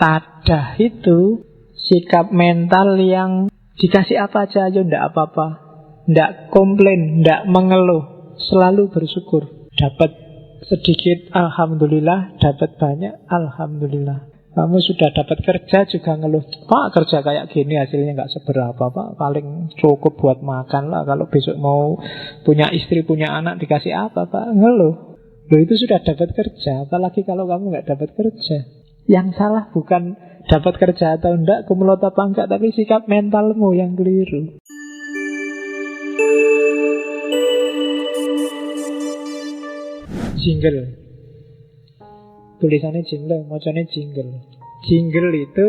Tadah itu sikap mental yang dikasih apa aja ayo ndak apa-apa, ndak komplain, ndak mengeluh, selalu bersyukur. Dapat sedikit, alhamdulillah. Dapat banyak, alhamdulillah. Kamu sudah dapat kerja juga ngeluh, Pak kerja kayak gini hasilnya nggak seberapa Pak, paling cukup buat makan lah. Kalau besok mau punya istri, punya anak dikasih apa Pak, ngeluh. Loh itu sudah dapat kerja, apalagi kalau kamu nggak dapat kerja. Yang salah bukan dapat kerja atau enggak, kumlot apa enggak, tapi sikap mentalmu yang keliru. Jingle, tulisannya jingle, macamnya jingle. Jingle itu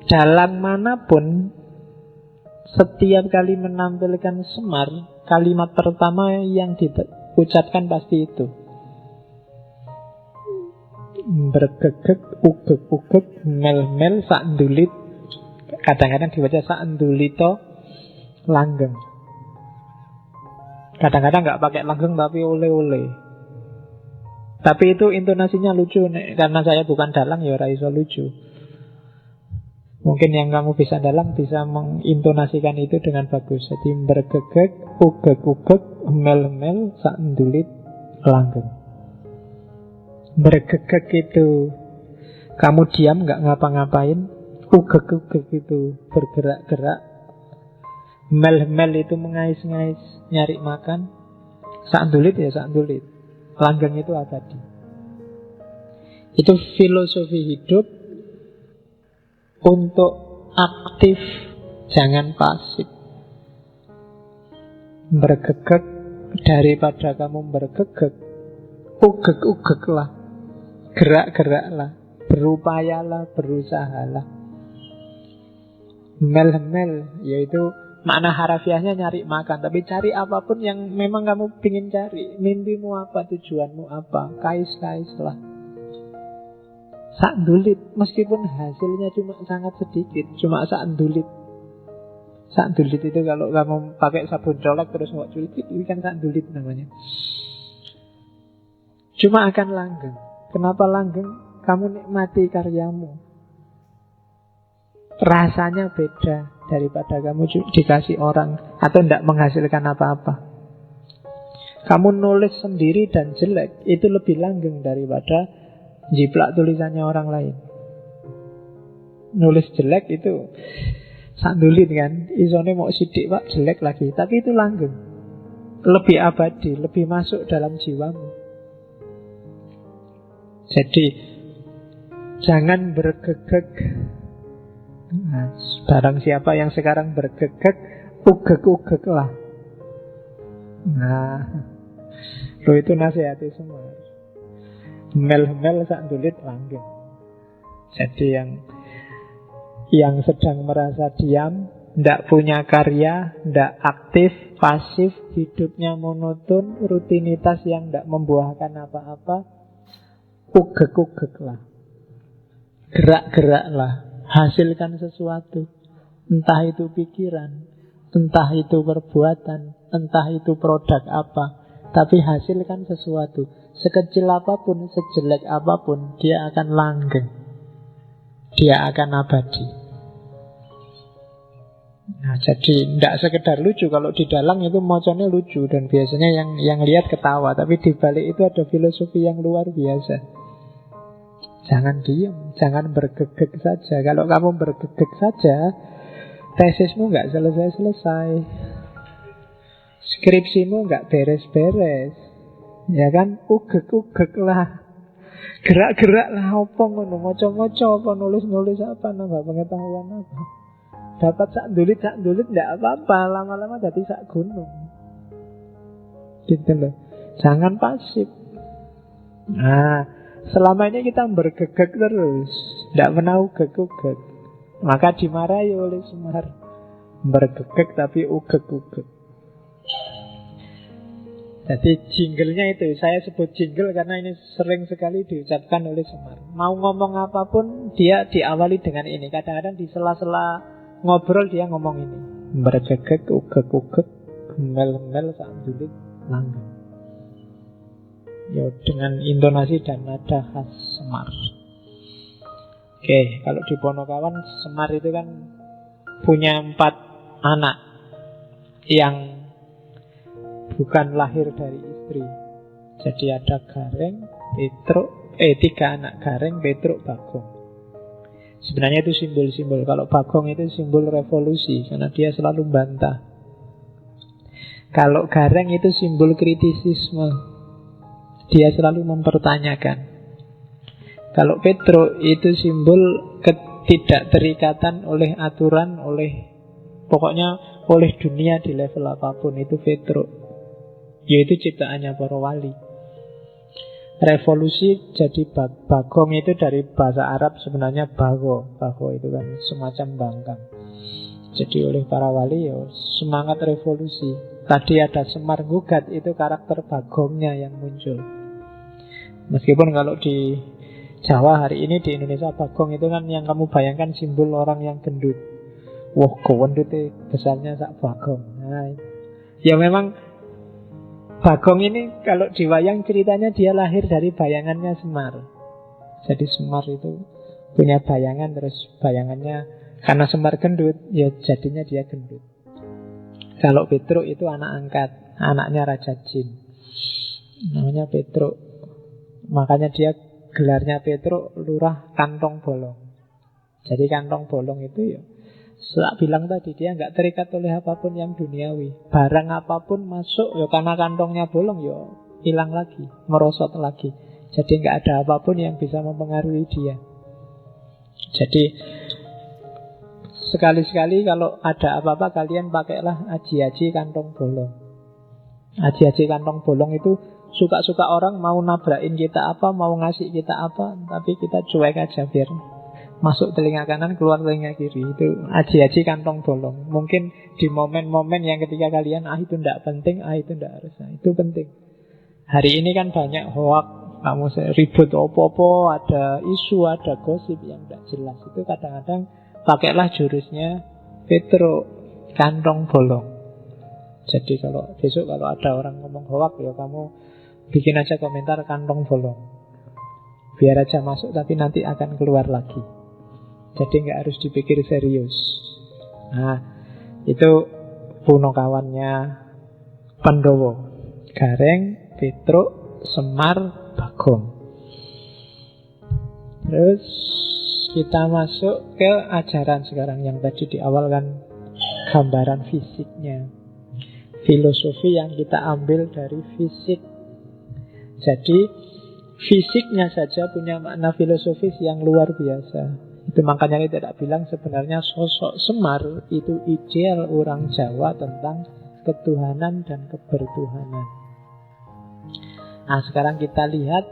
dalam manapun, setiap kali menampilkan Semar, kalimat pertama yang diucapkan pasti itu. Bergegek, ugek-ugek, mel-mel, sakndulit. Kadang-kadang dibaca sakndulito, langgeng. Kadang-kadang nggak pakai langgeng tapi ole-ole. Tapi itu intonasinya lucu. Karena saya bukan dalang ya ora iso lucu. Mungkin yang kamu bisa dalang bisa mengintonasikan itu dengan bagus. Jadi bergegek, ugek-ugek, mel-mel, sakndulit, langgeng. Bergegek itu kamu diam gak ngapa-ngapain. Ugek-ugek itu bergerak-gerak. Mel-mel itu mengais-ngais nyari makan. Sakndulit ya sakndulit, langgeng itu abadi. Itu filosofi hidup. Untuk aktif, jangan pasif. Bergegek, daripada kamu bergegek, ugek-ugeklah, gerak-geraklah, berupayalah, berusahalah. Mel-mel, yaitu makna harafiahnya nyari makan. Tapi cari apapun yang memang kamu ingin cari. Mimpimu apa, tujuanmu apa, kais-kais lah. Sakndulit, meskipun hasilnya cuma sangat sedikit, cuma sakndulit. Sakndulit itu kalau kamu pakai sabun colek terus mau culik, itu kan sakndulit namanya. Cuma akan langgeng. Kenapa langgeng? Kamu nikmati karyamu, rasanya beda daripada kamu dikasih orang atau tidak menghasilkan apa-apa. Kamu nulis sendiri dan jelek, itu lebih langgeng daripada jiplak tulisannya orang lain. Nulis jelek itu sakndulit kan, isone mau sidik Pak, jelek lagi, tapi itu langgeng. Lebih abadi, lebih masuk dalam jiwamu. Jadi jangan bergegek. Nah, barang siapa yang sekarang bergegek, ugek-ugeklah. Nah, lo itu nasihati semua. Mel-mel sakndulit langgeng. Jadi yang sedang merasa diam, ndak punya karya, ndak aktif, pasif, hidupnya monoton, rutinitas yang ndak membuahkan apa-apa, ugek-ugeklah, gerak-geraklah, hasilkan sesuatu. Entah itu pikiran, entah itu perbuatan, entah itu produk apa, tapi hasilkan sesuatu. Sekecil apapun, sejelek apapun, dia akan langgeng, dia akan abadi. Nah, jadi tidak sekedar lucu. Kalau di dalang itu moconnya lucu dan biasanya yang lihat ketawa, tapi di balik itu ada filosofi yang luar biasa. Jangan diam, jangan bergegek saja. Kalau kamu bergegek saja, tesismu nggak selesai-selesai, skripsimu nggak beres-beres, ya kan? Ugek-ugek lah, gerak-gerak lah, apa ngono, moco-moco apa, nulis-nulis apa, nambah pengetahuan apa. Dapat sakndulit nggak apa-apa, lama-lama jadi sak gunung. Gitu loh. Jangan pasif. Nah, selama ini kita bergegek terus, tidak pernah ugek-ugek, maka dimarahi oleh Semar. Bergegek tapi ugek-ugek. Jadi jinglenya itu, saya sebut jingle karena ini sering sekali diucapkan oleh Semar. Mau ngomong apapun, dia diawali dengan ini. Kadang-kadang di sela-sela ngobrol dia ngomong ini. Bergegek, ugek-ugek, mel-mel, sakndulit, langgeng. Ya, dengan intonasi dan nada khas Semar. Oke, kalau di Ponokawan Semar itu kan punya 4 anak yang bukan lahir dari istri. Jadi ada Gareng, Petruk, 3 anak, Gareng, Petruk, Bagong. Sebenarnya itu simbol-simbol. Kalau Bagong itu simbol revolusi, karena dia selalu bantah. Kalau Gareng itu simbol kritisisme, dia selalu mempertanyakan. Kalau Petruk itu simbol ketidakterikatan oleh aturan, pokoknya oleh dunia di level apapun. Itu Petruk, yaitu ciptaannya para wali. Revolusi jadi Bagong itu dari bahasa Arab sebenarnya bago. Bago itu kan semacam bangkang. Jadi oleh para wali ya semangat revolusi. Tadi ada Semar Gugat, itu karakter Bagongnya yang muncul. Meskipun kalau di Jawa hari ini, di Indonesia, Bagong itu kan yang kamu bayangkan simbol orang yang gendut. Wah, gendut itu besarnya sak Bagong. Nah, ya memang Bagong ini kalau diwayang ceritanya dia lahir dari bayangannya Semar. Jadi Semar itu punya bayangan, terus bayangannya karena Semar gendut, ya jadinya dia gendut. Kalau Petruk itu anak angkat, anaknya Raja Jin, namanya Petruk. Makanya dia gelarnya Petruk, lurah kantong bolong. Jadi kantong bolong itu ya saya bilang tadi, dia nggak terikat oleh apapun yang duniawi. Barang apapun masuk ya karena kantongnya bolong ya hilang lagi, merosot lagi. Jadi nggak ada apapun yang bisa mempengaruhi dia. Jadi sekali-sekali kalau ada apa-apa, kalian pakailah aji-aji kantong bolong. Aji-aji kantong bolong itu suka-suka orang mau nabrakin kita apa, mau ngasih kita apa, tapi kita cuek aja biar masuk telinga kanan, keluar telinga kiri. Itu aji-aji kantong bolong. Mungkin di momen-momen yang ketika kalian itu tidak penting, itu tidak harus, itu penting. Hari ini kan banyak hoak, kamu ribut opo-opo, ada isu, ada gosip yang tidak jelas. Itu kadang-kadang pakailah jurusnya Petruk, kantong bolong. Jadi kalau besok kalau ada orang ngomong hoak, ya kamu bikin aja komentar kantong bolong. Biar aja masuk tapi nanti akan keluar lagi. Jadi nggak harus dipikir serius. Nah, itu Ponokawannya Pandhawa. Gareng, Petruk, Semar, Bagong. Terus kita masuk ke ajaran sekarang. Yang tadi di awal kan gambaran fisiknya, filosofi yang kita ambil dari fisik. Jadi fisiknya saja punya makna filosofis yang luar biasa. Itu makanya kita tidak bilang sebenarnya sosok Semar itu ideal orang Jawa tentang ketuhanan dan kebertuhanan. Nah, sekarang kita lihat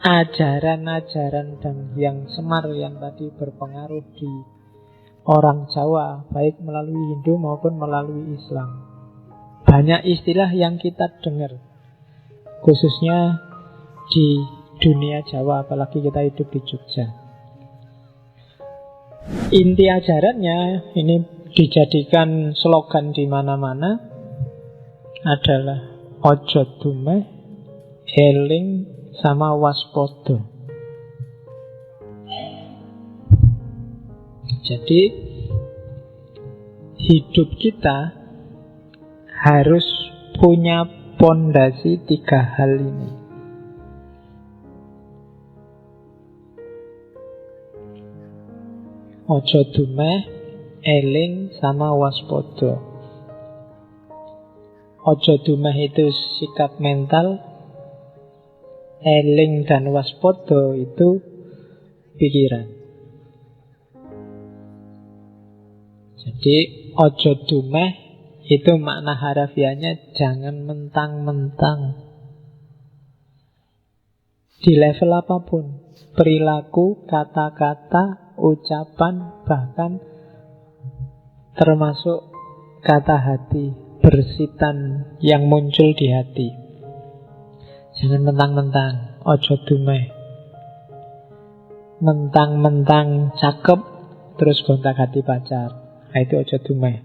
ajaran-ajaran dan yang Semar yang tadi berpengaruh di orang Jawa, baik melalui Hindu maupun melalui Islam. Banyak istilah yang kita dengar, khususnya di dunia Jawa, apalagi kita hidup di Jogja. Inti ajarannya ini dijadikan slogan di mana-mana adalah ojo dumeh, eling, sama waspada. Jadi hidup kita harus punya pondasi 3 hal ini. Ojo dumeh, eling, sama waspada. Ojo dumeh itu sikap mental, eling dan waspada itu pikiran. Jadi ojo dumeh itu makna harafiahnya jangan mentang-mentang. Di level apapun, perilaku, kata-kata, ucapan, bahkan termasuk kata hati, bersitan yang muncul di hati. Jangan mentang-mentang, ojo dumeh. Mentang-mentang cakep terus gonta-ganti pacar, itu ojo dumeh.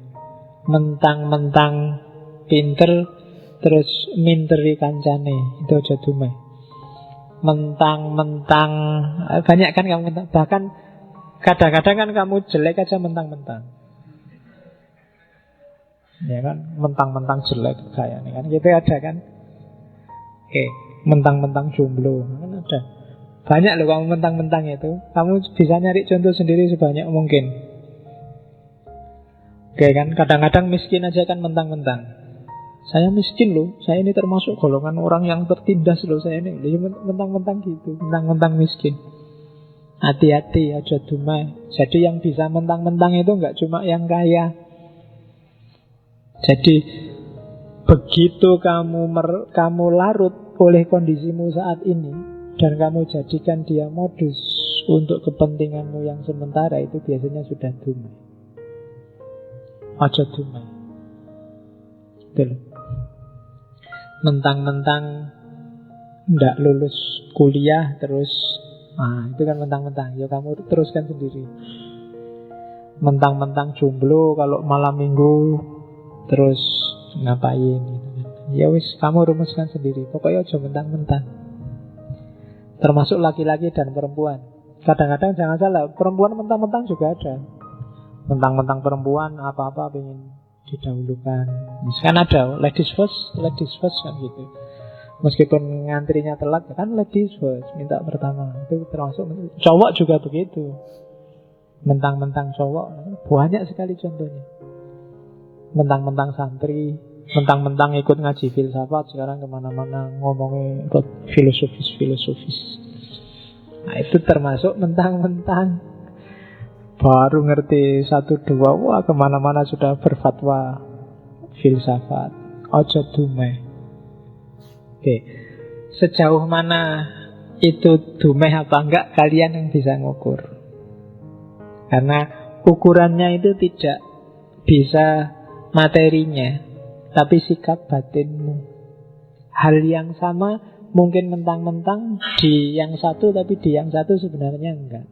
Mentang-mentang pinter terus minteri kancane, itu ojo dumeh. Mentang-mentang banyak kan kamu, bahkan Kadang-kadang kan kamu jelek aja mentang-mentang. Ya kan, mentang-mentang jelek kayak ini kan. Gitu ada kan. Oke, mentang-mentang jomblo kan ada. Banyak loh kamu mentang-mentang itu. Kamu bisa nyari contoh sendiri sebanyak mungkin. Oke kan, kadang-kadang miskin aja kan mentang-mentang. Saya miskin loh, saya ini termasuk golongan orang yang tertindas loh. Saya ini mentang-mentang gitu, mentang-mentang miskin. Hati-hati, aja dumai. Jadi yang bisa mentang-mentang itu nggak cuma yang kaya. Jadi begitu kamu larut oleh kondisimu saat ini dan kamu jadikan dia modus untuk kepentinganmu yang sementara, itu biasanya sudah dumai. Aja dumai. Betul. Mentang-mentang ndak lulus kuliah terus, itu kan mentang-mentang. Ya kamu teruskan sendiri. Mentang-mentang jomblo kalau malam minggu terus ngapain gitu. Ya wis, kamu rumuskan sendiri. Pokoknya aja mentang-mentang. Termasuk laki-laki dan perempuan. Kadang-kadang jangan salah, perempuan mentang-mentang juga ada. Mentang-mentang perempuan apa-apa pengen didahulukan. Kan ada ladies first kan gitu. Meskipun ngantrinya telat kan ladies first, minta pertama. Itu termasuk. Cowok juga begitu. Mentang-mentang cowok, banyak sekali contohnya. Mentang-mentang santri, mentang-mentang ikut ngaji filsafat, sekarang kemana-mana ngomongin filosofis. Nah itu termasuk mentang-mentang. Baru ngerti 1-2, wah kemana-mana sudah berfatwa filsafat. Ojo dumeh. Oke, sejauh mana itu dumeh apa enggak, kalian yang bisa ngukur. Karena ukurannya itu tidak bisa materinya, tapi sikap batinmu. Hal yang sama mungkin mentang-mentang di yang satu, tapi di yang satu sebenarnya enggak.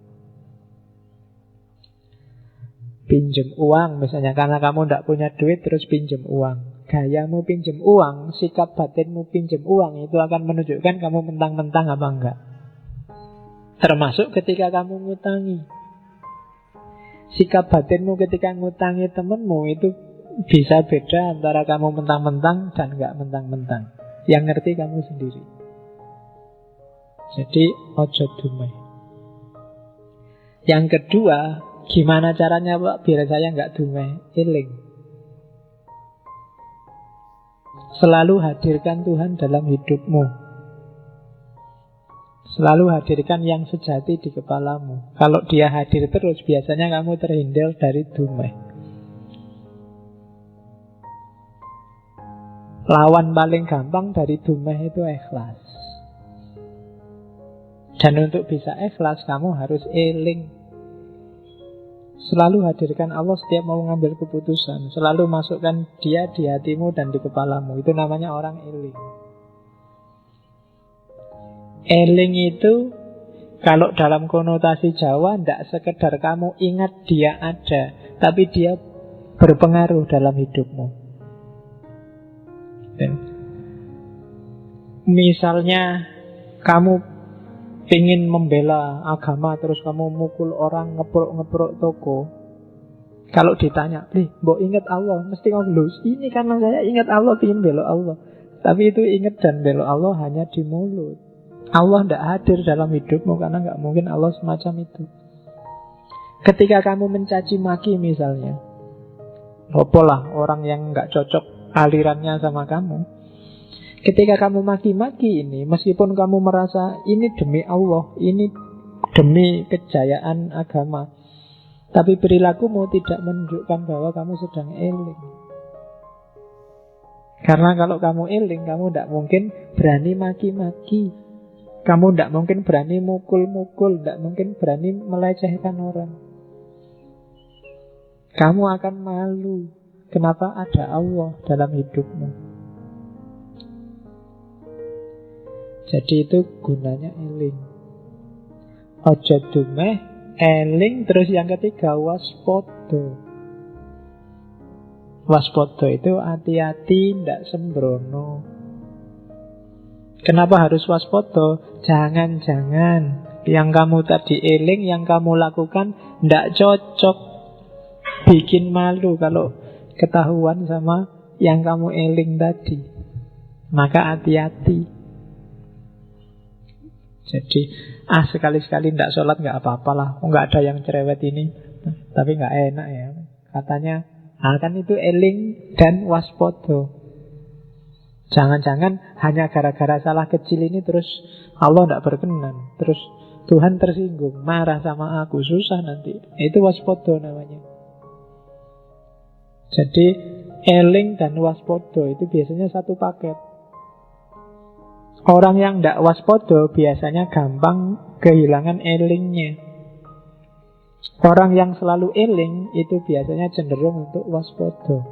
Pinjem uang misalnya, karena kamu tidak punya duit terus pinjem uang. Gayamu pinjem uang, sikap batinmu pinjem uang, itu akan menunjukkan kamu mentang-mentang apa enggak. Termasuk ketika kamu ngutangi. Sikap batinmu ketika ngutangi temenmu itu bisa beda antara kamu mentang-mentang dan enggak mentang-mentang. Yang ngerti kamu sendiri. Jadi ojo dumeh. Yang kedua, gimana caranya Pak biar saya enggak dumeh? Eling. Selalu hadirkan Tuhan dalam hidupmu. Selalu hadirkan yang sejati di kepalamu. Kalau dia hadir terus, biasanya kamu terhindar dari dumeh. Lawan paling gampang dari dumeh itu ikhlas. Dan untuk bisa ikhlas, kamu harus eling. Selalu hadirkan Allah setiap mau mengambil keputusan. Selalu masukkan dia di hatimu dan di kepalamu. Itu namanya orang eling. Eling itu kalau dalam konotasi Jawa tidak sekedar kamu ingat dia ada, tapi dia berpengaruh dalam hidupmu. Misalnya kamu ingin membela agama, terus kamu mukul orang, ngeprok toko. Kalau ditanya, mbok ingat Allah, mesti ngomong, ini karena saya ingat Allah, ingin bela Allah. Tapi itu ingat dan bela Allah hanya di mulut. Allah tidak hadir dalam hidupmu, karena nggak mungkin Allah semacam itu. Ketika kamu mencaci maki misalnya, apalah orang yang nggak cocok alirannya sama kamu. Ketika kamu maki-maki ini, meskipun kamu merasa ini demi Allah, ini demi kejayaan agama, tapi perilakumu tidak menunjukkan bahwa kamu sedang eling. Karena kalau kamu eling, kamu tidak mungkin berani maki-maki. Kamu tidak mungkin berani mukul-mukul, tidak mungkin berani melecehkan orang. Kamu akan malu. Kenapa ada Allah dalam hidupmu? Jadi itu gunanya eling. Ojo dumeh, eling. Terus yang ketiga, waspada. Waspada itu hati-hati, tidak sembrono. Kenapa harus waspada? Jangan-jangan Yang kamu tadi eling, yang kamu lakukan ndak cocok, bikin malu kalau ketahuan sama yang kamu eling tadi. Maka hati-hati. Jadi sekali-sekali ndak sholat nggak apa-apalah, nggak ada yang cerewet ini. Tapi nggak enak ya. Katanya kan itu eling dan waspodo. Jangan-jangan hanya gara-gara salah kecil ini terus Allah ndak berkenan, terus Tuhan tersinggung, marah sama aku, susah nanti. Itu waspodo namanya. Jadi eling dan waspodo itu biasanya satu paket. Orang yang ndak waspodo biasanya gampang kehilangan elingnya. Orang yang selalu eling itu biasanya cenderung untuk waspodo.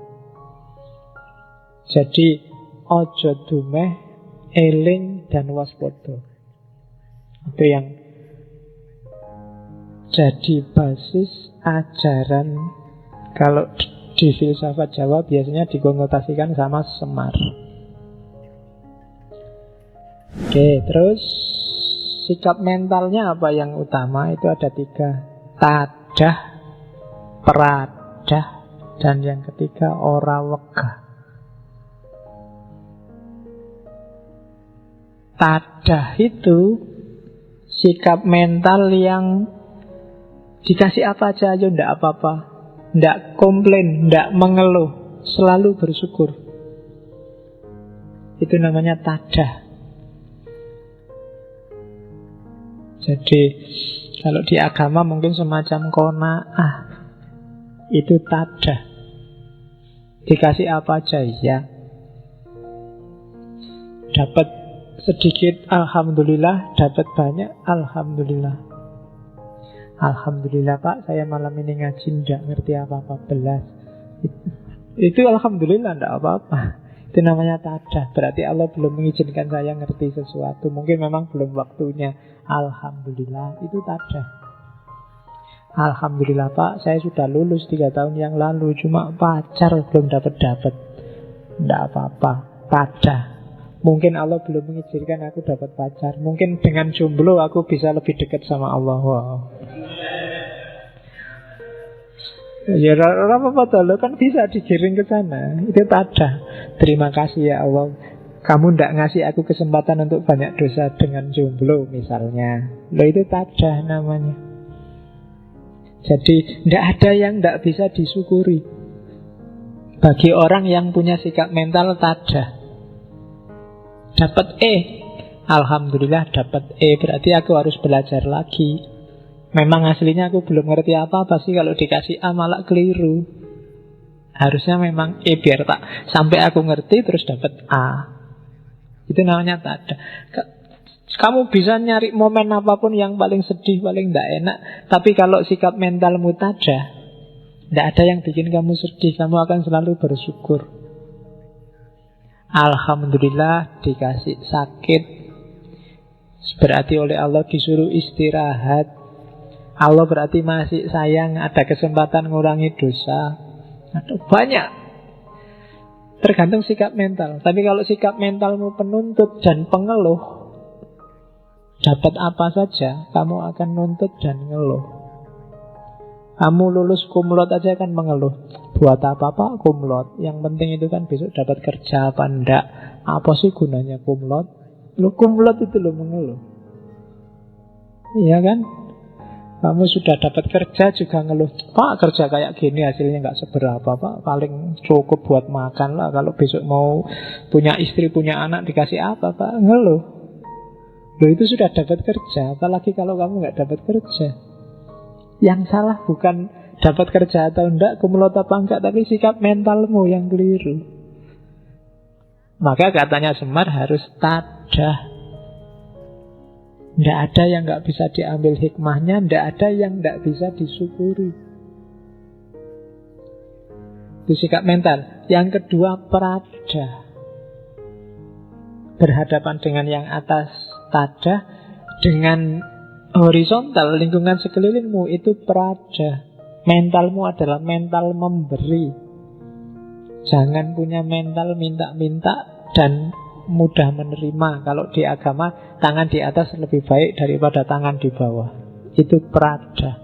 Jadi ojo dumeh, eling dan waspodo. Itu yang jadi basis ajaran. Kalau di filsafat Jawa biasanya dikonotasikan sama Semar. Oke, terus sikap mentalnya apa yang utama? Itu ada 3. Tadah, peradah, dan yang ketiga ora wegah. Tadah itu sikap mental yang dikasih apa aja ndak apa-apa, ndak komplain, ndak mengeluh, selalu bersyukur. Itu namanya tadah. Jadi kalau di agama mungkin semacam qanaah. Itu tadah. Dikasih apa aja ya. Dapat sedikit alhamdulillah, dapat banyak alhamdulillah. Alhamdulillah Pak, saya malam ini ngaji ndak ngerti apa-apa belas. Itu alhamdulillah ndak apa-apa. Itu namanya tadah. Berarti Allah belum mengizinkan saya ngerti sesuatu. Mungkin memang belum waktunya. Alhamdulillah, itu tadah. Alhamdulillah Pak, saya sudah lulus 3 tahun yang lalu, cuma pacar belum dapat. Ndak apa-apa, tadah. Mungkin Allah belum mengizinkan aku dapat pacar. Mungkin dengan jomblo aku bisa lebih dekat sama Allah. Wow. Ya apa-apa lo kan bisa digiring ke sana. Itu tadah. Terima kasih ya Allah, kamu ndak ngasih aku kesempatan untuk banyak dosa dengan jomblo misalnya. Lo itu tadah namanya. Jadi ndak ada yang ndak bisa disyukuri. Bagi orang yang punya sikap mental tadah. Dapat alhamdulillah dapat berarti aku harus belajar lagi. Memang aslinya aku belum ngerti apa-apa sih, kalau dikasih A malah keliru. Harusnya memang biar tak sampai aku ngerti terus dapat A. Itu namanya tadah. Kamu bisa nyari momen apapun yang paling sedih, paling tidak enak, tapi kalau sikap mentalmu tadah, tidak ada yang bikin kamu sedih. Kamu akan selalu bersyukur. Alhamdulillah dikasih sakit, berarti oleh Allah disuruh istirahat. Allah berarti masih sayang, ada kesempatan ngurangi dosa. Banyak. Tergantung sikap mental. Tapi kalau sikap mentalmu penuntut dan pengeluh, dapat apa saja kamu akan nuntut dan ngeluh. Kamu lulus kumlot aja kan mengeluh. Buat apa Pak kumlot? Yang penting itu kan besok dapat kerja apa enggak. Apa sih gunanya kumlot? Lu kumlot itu lo mengeluh. Iya kan? Kamu sudah dapat kerja juga ngeluh, Pak kerja kayak gini hasilnya nggak seberapa Pak, paling cukup buat makan lah. Kalau besok mau punya istri, punya anak dikasih apa Pak? Ngeluh. Loh itu sudah dapat kerja, apalagi kalau kamu nggak dapat kerja. Yang salah bukan dapat kerja atau enggak, kumlot apa enggak, tapi sikap mentalmu yang keliru. Maka katanya Semar harus tadah. Tidak ada yang nggak bisa diambil hikmahnya, tidak ada yang nggak bisa disyukuri. Itu sikap mental. Yang kedua peradah. Berhadapan dengan yang atas tadah, dengan horizontal lingkungan sekelilingmu itu peradah. Mentalmu adalah mental memberi. Jangan punya mental minta-minta dan mudah menerima. Kalau di agama, tangan di atas lebih baik daripada tangan di bawah. Itu prada.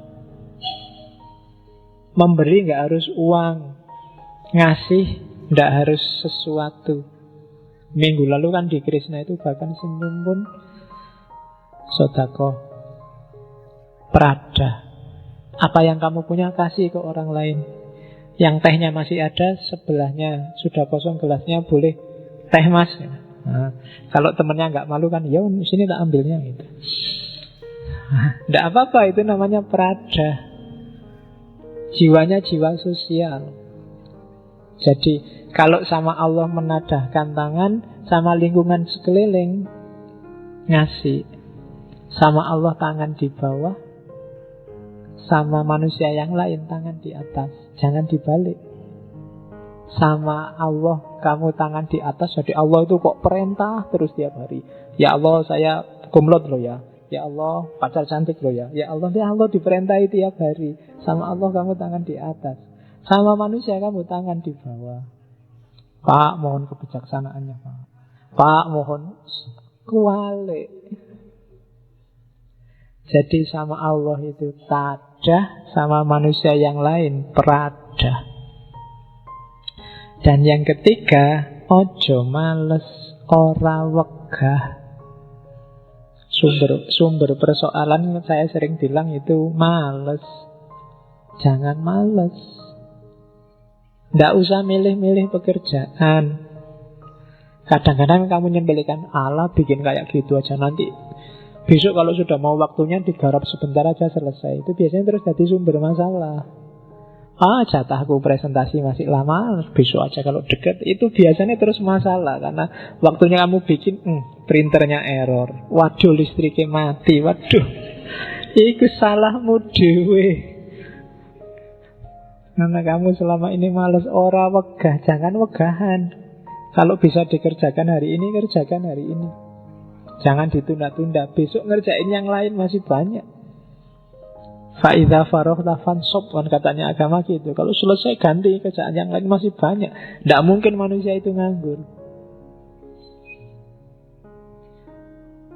Memberi nggak harus uang, ngasih nggak harus sesuatu. Minggu lalu kan di Krishna itu bahkan senyum pun sodako. Prada. Apa yang kamu punya kasih ke orang lain. Yang tehnya masih ada, sebelahnya sudah kosong gelasnya, boleh teh mas. Nah, kalau temennya nggak malu kan, ya sini tak ambilnya gitu. Nggak apa-apa, itu namanya prada. Jiwanya jiwa sosial. Jadi kalau sama Allah menadahkan tangan, sama lingkungan sekeliling ngasih. Sama Allah tangan di bawah, sama manusia yang lain tangan di atas. Jangan dibalik. Sama Allah kamu tangan di atas, jadi Allah itu kok perintah terus tiap hari. Ya Allah saya kumlot loh ya. Ya Allah pacar cantik loh ya. Ya Allah diperintahi tiap hari. Sama Allah kamu tangan di atas. Sama manusia kamu tangan di bawah. Pak mohon kebijaksanaannya Pak. Pak mohon kualik. Jadi sama Allah itu tadah, sama manusia yang lain prada. Dan yang ketiga, ojo males, ora wegah. Sumber persoalan saya sering bilang itu males. Jangan males. Nggak usah milih-milih pekerjaan. Kadang-kadang kamu nyembelikan Allah bikin kayak gitu aja, nanti besok kalau sudah mau waktunya digarap sebentar aja selesai. Itu biasanya terus jadi sumber masalah. Jatahku presentasi masih lama, besok aja kalau deket. Itu biasanya terus masalah. Karena waktunya kamu bikin, printernya error. Waduh listriknya mati. Waduh, itu salahmu dewe. Karena kamu selama ini males, ora wegah. Jangan wegahan. Kalau bisa dikerjakan hari ini, kerjakan hari ini. Jangan ditunda-tunda. Besok ngerjain yang lain masih banyak. Fa'idha faroghta fansob, kan katanya agama gitu. Kalau selesai ganti kerjaan yang lain masih banyak. Tidak mungkin manusia itu nganggur.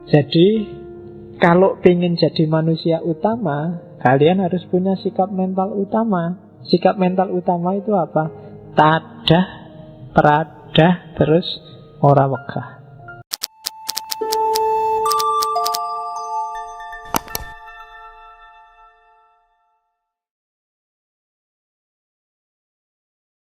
Jadi kalau ingin jadi manusia utama, kalian harus punya sikap mental utama. Sikap mental utama itu apa? Tadah, peradah, terus ora wegah.